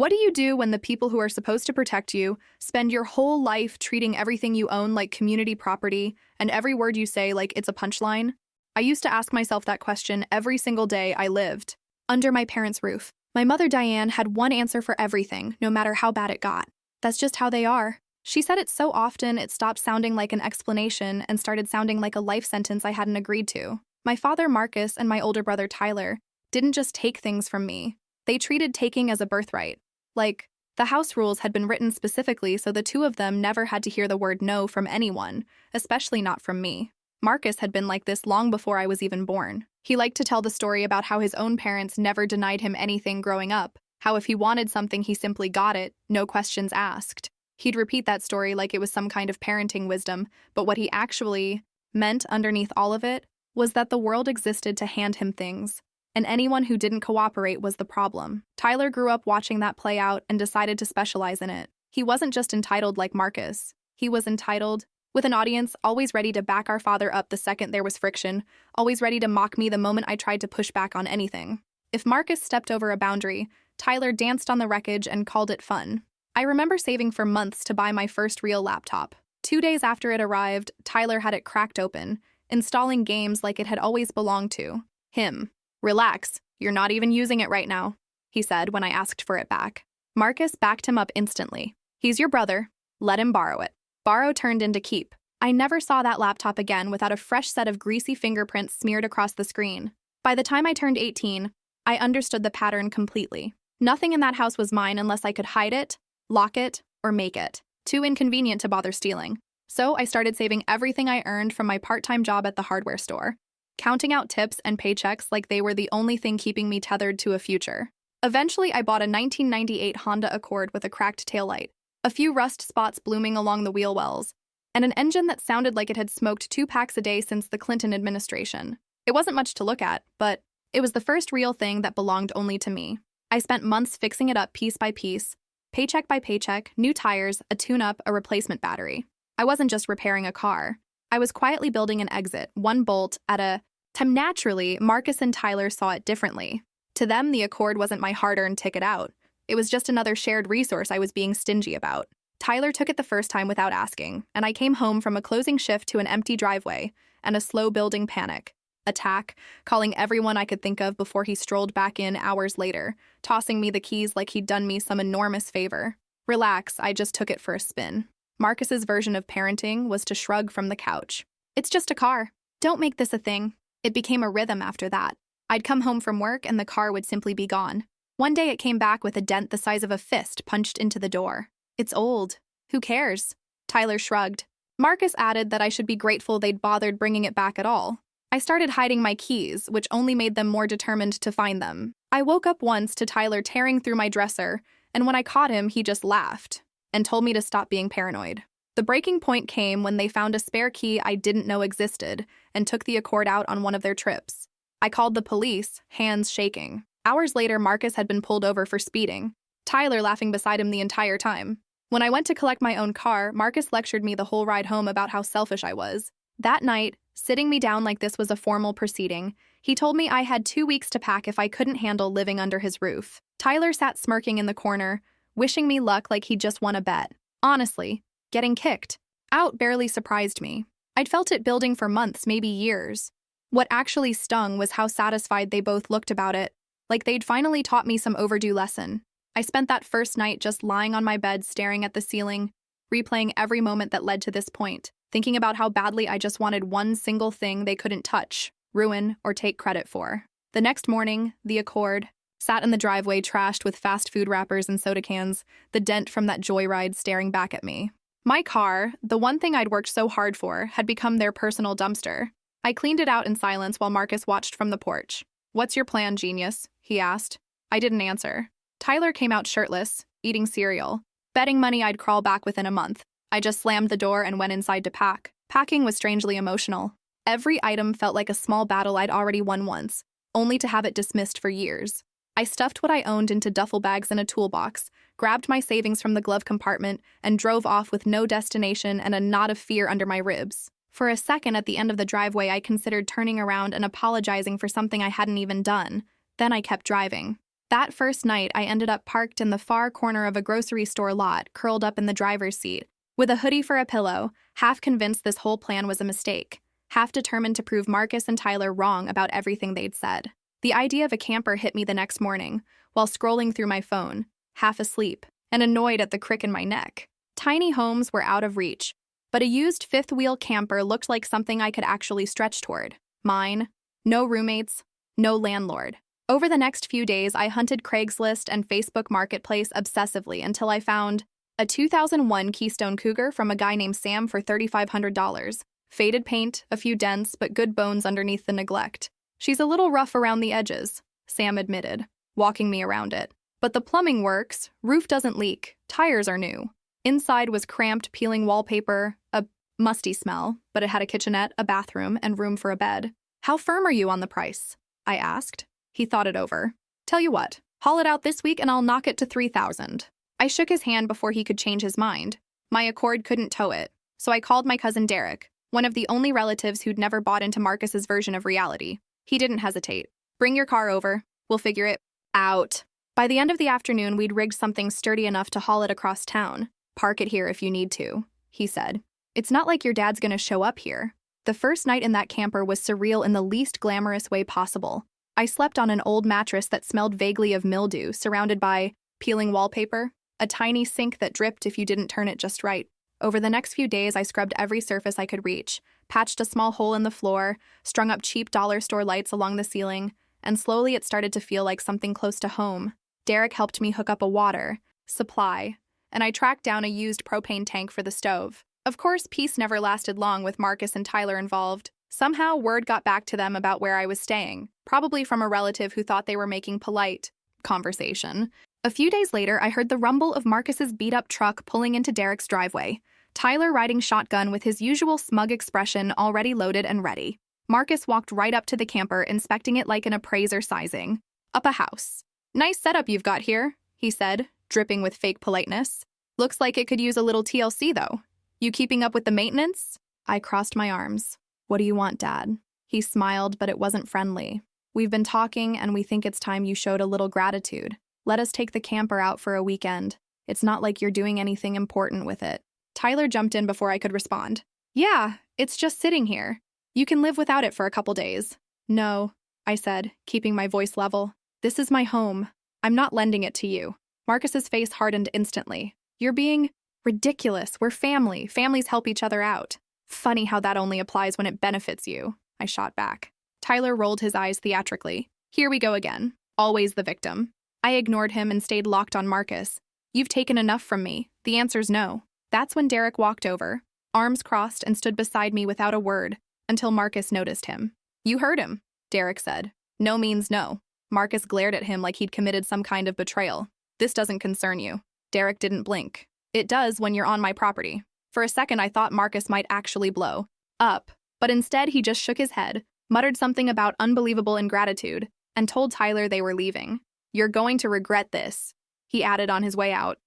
What do you do when the people who are supposed to protect you spend your whole life treating everything you own like community property and every word you say like it's a punchline? I used to ask myself that question every single day I lived under my parents' roof. My mother, Diane, had one answer for everything, no matter how bad it got. That's just how they are. She said it so often it stopped sounding like an explanation and started sounding like a life sentence I hadn't agreed to. My father, Marcus, and my older brother, Tyler, didn't just take things from me. They treated taking as a birthright. Like, the house rules had been written specifically so the two of them never had to hear the word no from anyone, especially not from me. Marcus had been like this long before I was even born. He liked to tell the story about how his own parents never denied him anything growing up, how if he wanted something he simply got it, no questions asked. He'd repeat that story like it was some kind of parenting wisdom, but what he actually meant underneath all of it was that the world existed to hand him things, and anyone who didn't cooperate was the problem. Tyler grew up watching that play out and decided to specialize in it. He wasn't just entitled like Marcus. He was entitled, with an audience always ready to back our father up the second there was friction, always ready to mock me the moment I tried to push back on anything. If Marcus stepped over a boundary, Tyler danced on the wreckage and called it fun. I remember saving for months to buy my first real laptop. 2 days after it arrived, Tyler had it cracked open, installing games like it had always belonged to him. "Relax, you're not even using it right now," he said when I asked for it back. Marcus backed him up instantly. "He's your brother. Let him borrow it." Borrow turned into keep. I never saw that laptop again without a fresh set of greasy fingerprints smeared across the screen. By the time I turned 18, I understood the pattern completely. Nothing in that house was mine unless I could hide it, lock it, or make it. Too inconvenient to bother stealing. So I started saving everything I earned from my part-time job at the hardware store, counting out tips and paychecks like they were the only thing keeping me tethered to a future. Eventually, I bought a 1998 Honda Accord with a cracked taillight, a few rust spots blooming along the wheel wells, and an engine that sounded like it had smoked 2 packs a day since the Clinton administration. It wasn't much to look at, but it was the first real thing that belonged only to me. I spent months fixing it up piece by piece, paycheck by paycheck, new tires, a tune-up, a replacement battery. I wasn't just repairing a car. I was quietly building an exit, one bolt at a time. Naturally, Marcus and Tyler saw it differently. To them, the Accord wasn't my hard-earned ticket out. It was just another shared resource I was being stingy about. Tyler took it the first time without asking, and I came home from a closing shift to an empty driveway and a slow-building panic attack, calling everyone I could think of before he strolled back in hours later, tossing me the keys like he'd done me some enormous favor. "Relax, I just took it for a spin." Marcus's version of parenting was to shrug from the couch. "It's just a car. Don't make this a thing." It became a rhythm after that. I'd come home from work and the car would simply be gone. One day it came back with a dent the size of a fist punched into the door. "It's old. Who cares?" Tyler shrugged. Marcus added that I should be grateful they'd bothered bringing it back at all. I started hiding my keys, which only made them more determined to find them. I woke up once to Tyler tearing through my dresser, and when I caught him, he just laughed and told me to stop being paranoid. The breaking point came when they found a spare key I didn't know existed and took the Accord out on one of their trips. I called the police, hands shaking. Hours later, Marcus had been pulled over for speeding, Tyler laughing beside him the entire time. When I went to collect my own car, Marcus lectured me the whole ride home about how selfish I was. That night, sitting me down like this was a formal proceeding, he told me I had 2 weeks to pack if I couldn't handle living under his roof. Tyler sat smirking in the corner, wishing me luck like he'd just won a bet. Honestly, getting kicked out barely surprised me. I'd felt it building for months, maybe years. What actually stung was how satisfied they both looked about it, like they'd finally taught me some overdue lesson. I spent that first night just lying on my bed staring at the ceiling, replaying every moment that led to this point, thinking about how badly I just wanted one single thing they couldn't touch, ruin, or take credit for. The next morning, the Accord sat in the driveway trashed with fast food wrappers and soda cans, the dent from that joyride staring back at me. My car, the one thing I'd worked so hard for, had become their personal dumpster. I cleaned it out in silence while Marcus watched from the porch. "What's your plan, genius?" he asked. I didn't answer. Tyler came out shirtless, eating cereal, betting money I'd crawl back within a month. I just slammed the door and went inside to pack. Packing was strangely emotional. Every item felt like a small battle I'd already won once, only to have it dismissed for years. I stuffed what I owned into duffel bags and a toolbox, grabbed my savings from the glove compartment, and drove off with no destination and a knot of fear under my ribs. For a second at the end of the driveway, I considered turning around and apologizing for something I hadn't even done. Then I kept driving. That first night, I ended up parked in the far corner of a grocery store lot, curled up in the driver's seat, with a hoodie for a pillow, half convinced this whole plan was a mistake, half determined to prove Marcus and Tyler wrong about everything they'd said. The idea of a camper hit me the next morning, while scrolling through my phone, half asleep, and annoyed at the crick in my neck. Tiny homes were out of reach, but a used fifth-wheel camper looked like something I could actually stretch toward. Mine. No roommates. No landlord. Over the next few days, I hunted Craigslist and Facebook Marketplace obsessively until I found a 2001 Keystone Cougar from a guy named Sam for $3,500. Faded paint, a few dents, but good bones underneath the neglect. She's a little rough around the edges, Sam admitted, walking me around it. But the plumbing works, roof doesn't leak, tires are new. Inside was cramped, peeling wallpaper, a musty smell, but it had a kitchenette, a bathroom, and room for a bed. How firm are you on the price? I asked. He thought it over. Tell you what, haul it out this week and I'll knock it to $3,000. I shook his hand before he could change his mind. My Accord couldn't tow it, so I called my cousin Derek, one of the only relatives who'd never bought into Marcus's version of reality. He didn't hesitate. Bring your car over. We'll figure it out. By the end of the afternoon, we'd rigged something sturdy enough to haul it across town. Park it here if you need to, he said. It's not like your dad's gonna show up here. The first night in that camper was surreal in the least glamorous way possible. I slept on an old mattress that smelled vaguely of mildew, surrounded by peeling wallpaper, a tiny sink that dripped if you didn't turn it just right. Over the next few days, I scrubbed every surface I could reach, patched a small hole in the floor, strung up cheap dollar store lights along the ceiling, and slowly it started to feel like something close to home. Derek helped me hook up a water supply, and I tracked down a used propane tank for the stove. Of course, peace never lasted long with Marcus and Tyler involved. Somehow, word got back to them about where I was staying, probably from a relative who thought they were making polite conversation. A few days later, I heard the rumble of Marcus's beat-up truck pulling into Derek's driveway, Tyler riding shotgun with his usual smug expression already loaded and ready. Marcus walked right up to the camper, inspecting it like an appraiser sizing up a house. Nice setup you've got here, he said, dripping with fake politeness. Looks like it could use a little TLC, though. You keeping up with the maintenance? I crossed my arms. What do you want, Dad? He smiled, but it wasn't friendly. We've been talking, and we think it's time you showed a little gratitude. Let us take the camper out for a weekend. It's not like you're doing anything important with it. Tyler jumped in before I could respond. Yeah, it's just sitting here. You can live without it for a couple days. No, I said, keeping my voice level. This is my home. I'm not lending it to you. Marcus's face hardened instantly. You're being ridiculous. We're family. Families help each other out. Funny how that only applies when it benefits you, I shot back. Tyler rolled his eyes theatrically. Here we go again. Always the victim. I ignored him and stayed locked on Marcus. You've taken enough from me. The answer's no. That's when Derek walked over, arms crossed, and stood beside me without a word, until Marcus noticed him. You heard him, Derek said. No means no. Marcus glared at him like he'd committed some kind of betrayal. This doesn't concern you. Derek didn't blink. It does when you're on my property. For a second, I thought Marcus might actually blow up, but instead he just shook his head, muttered something about unbelievable ingratitude, and told Tyler they were leaving. You're going to regret this, he added on his way out.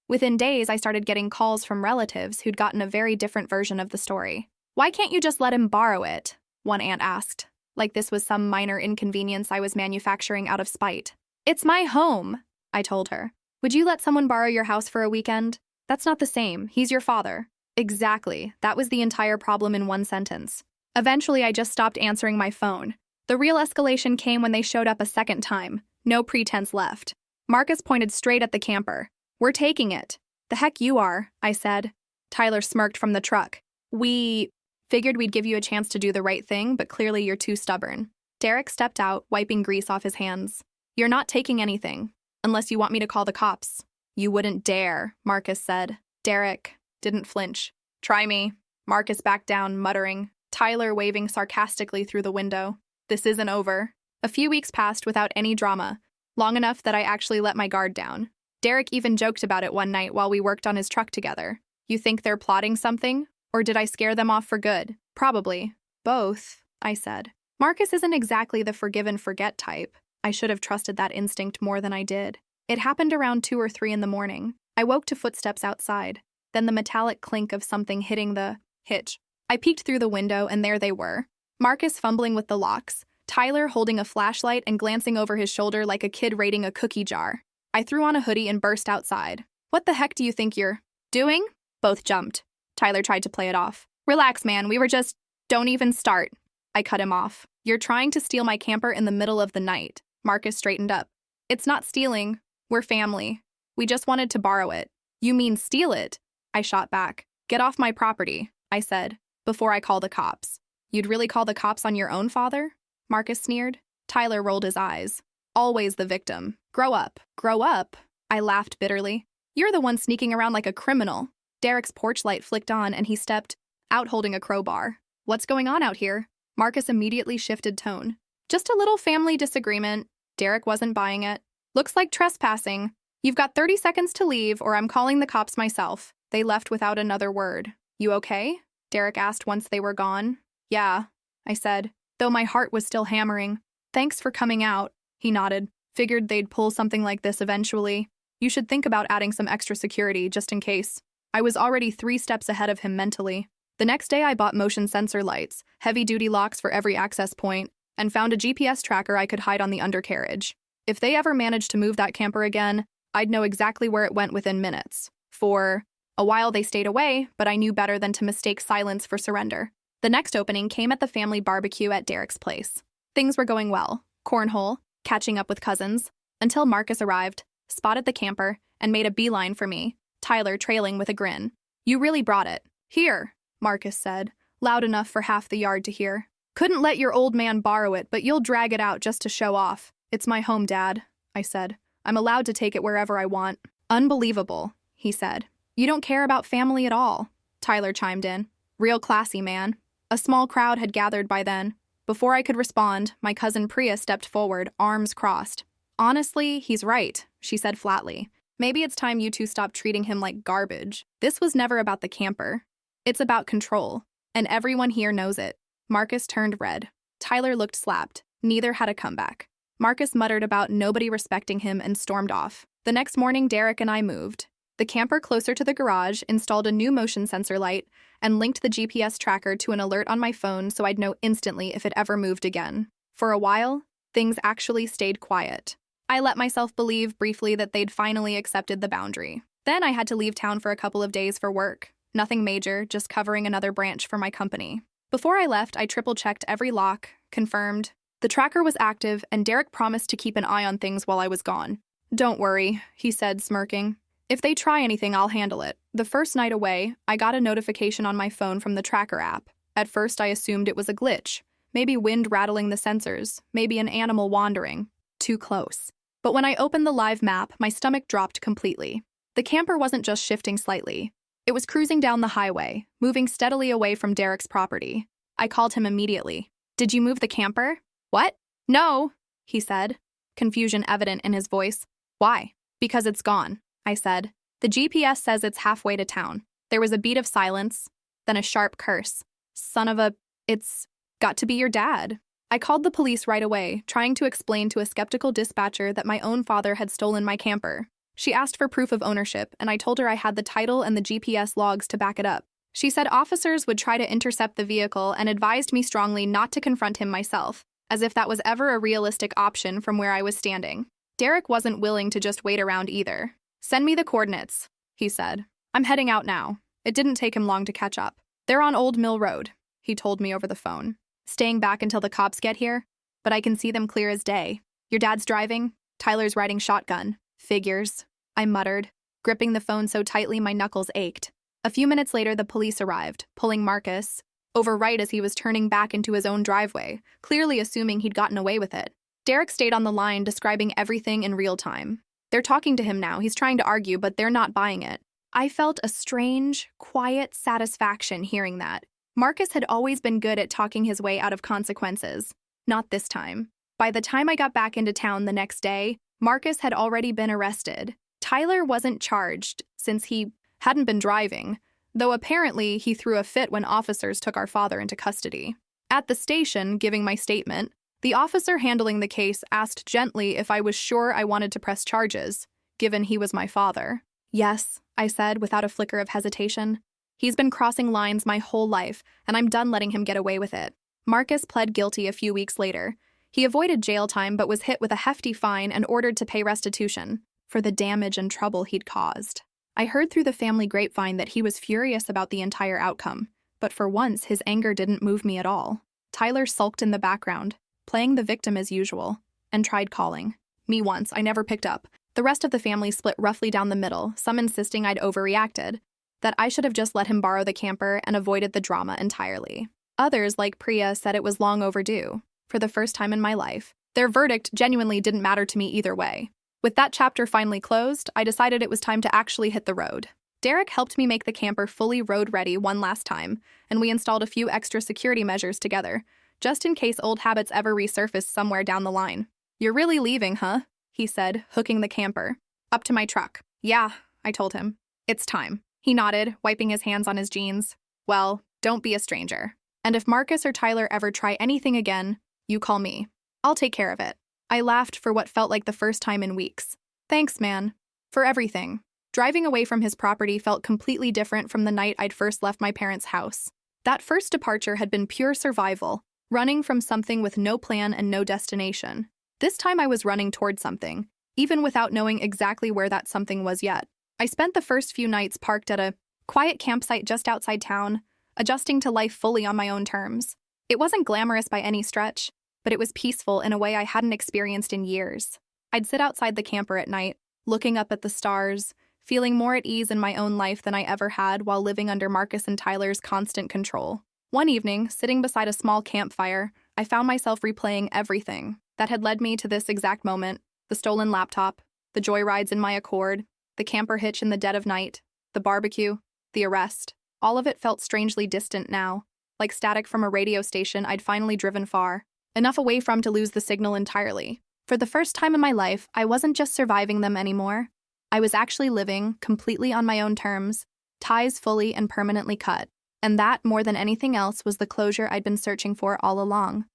Within days, I started getting calls from relatives who'd gotten a very different version of the story. Why can't you just let him borrow it? One aunt asked, like this was some minor inconvenience I was manufacturing out of spite. It's my home, I told her. Would you let someone borrow your house for a weekend? That's not the same. He's your father. Exactly. That was the entire problem in one sentence. Eventually, I just stopped answering my phone. The real escalation came when they showed up a second time. No pretense left. Marcus pointed straight at the camper. We're taking it. The heck you are, I said. Tyler smirked from the truck. We figured we'd give you a chance to do the right thing, but clearly you're too stubborn. Derek stepped out, wiping grease off his hands. You're not taking anything, unless you want me to call the cops. You wouldn't dare, Marcus said. Derek didn't flinch. Try me. Marcus backed down, muttering. Tyler waving sarcastically through the window. This isn't over. A few weeks passed without any drama, long enough that I actually let my guard down. Derek even joked about it one night while we worked on his truck together. You think they're plotting something? Or did I scare them off for good? Probably. Both, I said. Marcus isn't exactly the forgive and forget type. I should have trusted that instinct more than I did. It happened around 2 or 3 in the morning. I woke to footsteps outside, then the metallic clink of something hitting the hitch. I peeked through the window, and there they were. Marcus fumbling with the locks, Tyler holding a flashlight and glancing over his shoulder like a kid raiding a cookie jar. I threw on a hoodie and burst outside. What the heck do you think you're doing? Both jumped. Tyler tried to play it off. Relax, man, we were just… Don't even start. I cut him off. You're trying to steal my camper in the middle of the night. Marcus straightened up. It's not stealing. We're family. We just wanted to borrow it. You mean steal it? I shot back. Get off my property, I said, before I call the cops. You'd really call the cops on your own father? Marcus sneered. Tyler rolled his eyes. Always the victim. Grow up. Grow up? I laughed bitterly. You're the one sneaking around like a criminal. Derek's porch light flicked on and he stepped out holding a crowbar. What's going on out here? Marcus immediately shifted tone. Just a little family disagreement. Derek wasn't buying it. Looks like trespassing. You've got 30 seconds to leave or I'm calling the cops myself. They left without another word. You okay? Derek asked once they were gone. Yeah, I said, though my heart was still hammering. Thanks for coming out, he nodded. Figured they'd pull something like this eventually. You should think about adding some extra security just in case. I was already 3 steps ahead of him mentally. The next day I bought motion sensor lights, heavy-duty locks for every access point, and found a GPS tracker I could hide on the undercarriage. If they ever managed to move that camper again, I'd know exactly where it went within minutes. For a while they stayed away, but I knew better than to mistake silence for surrender. The next opening came at the family barbecue at Derek's place. Things were going well. Cornhole, catching up with cousins, until Marcus arrived, spotted the camper, and made a beeline for me, Tyler trailing with a grin. You really brought it. Here, Marcus said, loud enough for half the yard to hear. Couldn't let your old man borrow it, but you'll drag it out just to show off. It's my home, Dad, I said. I'm allowed to take it wherever I want. Unbelievable, he said. You don't care about family at all, Tyler chimed in. Real classy, man. A small crowd had gathered by then. Before I could respond, my cousin Priya stepped forward, arms crossed. Honestly, he's right, she said flatly. Maybe it's time you two stopped treating him like garbage. This was never about the camper. It's about control, and everyone here knows it. Marcus turned red. Tyler looked slapped. Neither had a comeback. Marcus muttered about nobody respecting him and stormed off. The next morning, Derek and I moved the camper closer to the garage, installed a new motion sensor light, and linked the GPS tracker to an alert on my phone so I'd know instantly if it ever moved again. For a while, things actually stayed quiet. I let myself believe briefly that they'd finally accepted the boundary. Then I had to leave town for a couple of days for work. Nothing major, just covering another branch for my company. Before I left, I triple-checked every lock, confirmed. The tracker was active, and Derek promised to keep an eye on things while I was gone. Don't worry, he said, smirking. If they try anything, I'll handle it. The first night away, I got a notification on my phone from the tracker app. At first, I assumed it was a glitch. Maybe wind rattling the sensors, maybe an animal wandering. Too close. But when I opened the live map, my stomach dropped completely. The camper wasn't just shifting slightly. It was cruising down the highway, moving steadily away from Derek's property. I called him immediately. Did you move the camper? What? No, he said, confusion evident in his voice. Why? Because it's gone, I said. The GPS says it's halfway to town. There was a beat of silence, then a sharp curse. Son of a… It's got to be your dad. I called the police right away, trying to explain to a skeptical dispatcher that my own father had stolen my camper. She asked for proof of ownership, and I told her I had the title and the GPS logs to back it up. She said officers would try to intercept the vehicle and advised me strongly not to confront him myself, as if that was ever a realistic option from where I was standing. Derek wasn't willing to just wait around either. Send me the coordinates, he said. I'm heading out now. It didn't take him long to catch up. They're on Old Mill Road, he told me over the phone. Staying back until the cops get here, but I can see them clear as day. Your dad's driving? Tyler's riding shotgun. Figures, I muttered, gripping the phone so tightly my knuckles ached. A few minutes later, the police arrived, pulling Marcus over right as he was turning back into his own driveway, clearly assuming he'd gotten away with it. Derek stayed on the line, describing everything in real time. They're talking to him now. He's trying to argue, but they're not buying it. I felt a strange, quiet satisfaction hearing that. Marcus had always been good at talking his way out of consequences. Not this time. By the time I got back into town the next day, Marcus had already been arrested. Tyler wasn't charged, since he hadn't been driving, though apparently he threw a fit when officers took our father into custody. At the station, giving my statement, the officer handling the case asked gently if I was sure I wanted to press charges, given he was my father. Yes, I said without a flicker of hesitation. He's been crossing lines my whole life, and I'm done letting him get away with it. Marcus pled guilty a few weeks later. He avoided jail time but was hit with a hefty fine and ordered to pay restitution for the damage and trouble he'd caused. I heard through the family grapevine that he was furious about the entire outcome, but for once his anger didn't move me at all. Tyler sulked in the background, playing the victim as usual, and tried calling me once. I never picked up. The rest of the family split roughly down the middle, some insisting I'd overreacted, that I should have just let him borrow the camper and avoided the drama entirely. Others, like Priya, said it was long overdue. For the first time in my life, their verdict genuinely didn't matter to me either way. With that chapter finally closed, I decided it was time to actually hit the road. Derek helped me make the camper fully road-ready one last time, and we installed a few extra security measures together, just in case old habits ever resurfaced somewhere down the line. "You're really leaving, huh?" he said, hooking the camper up to my truck. "Yeah," I told him. "It's time." He nodded, wiping his hands on his jeans. "Well, don't be a stranger. And if Marcus or Tyler ever try anything again, you call me. I'll take care of it." I laughed for what felt like the first time in weeks. "Thanks, man. For everything." Driving away from his property felt completely different from the night I'd first left my parents' house. That first departure had been pure survival, running from something with no plan and no destination. This time I was running toward something, even without knowing exactly where that something was yet. I spent the first few nights parked at a quiet campsite just outside town, adjusting to life fully on my own terms. It wasn't glamorous by any stretch, but it was peaceful in a way I hadn't experienced in years. I'd sit outside the camper at night, looking up at the stars, feeling more at ease in my own life than I ever had while living under Marcus and Tyler's constant control. One evening, sitting beside a small campfire, I found myself replaying everything that had led me to this exact moment: the stolen laptop, the joyrides in my Accord, the camper hitch in the dead of night, the barbecue, the arrest. All of it felt strangely distant now, like static from a radio station I'd finally driven far, enough away from to lose the signal entirely. For the first time in my life, I wasn't just surviving them anymore. I was actually living, completely on my own terms, ties fully and permanently cut. And that, more than anything else, was the closure I'd been searching for all along.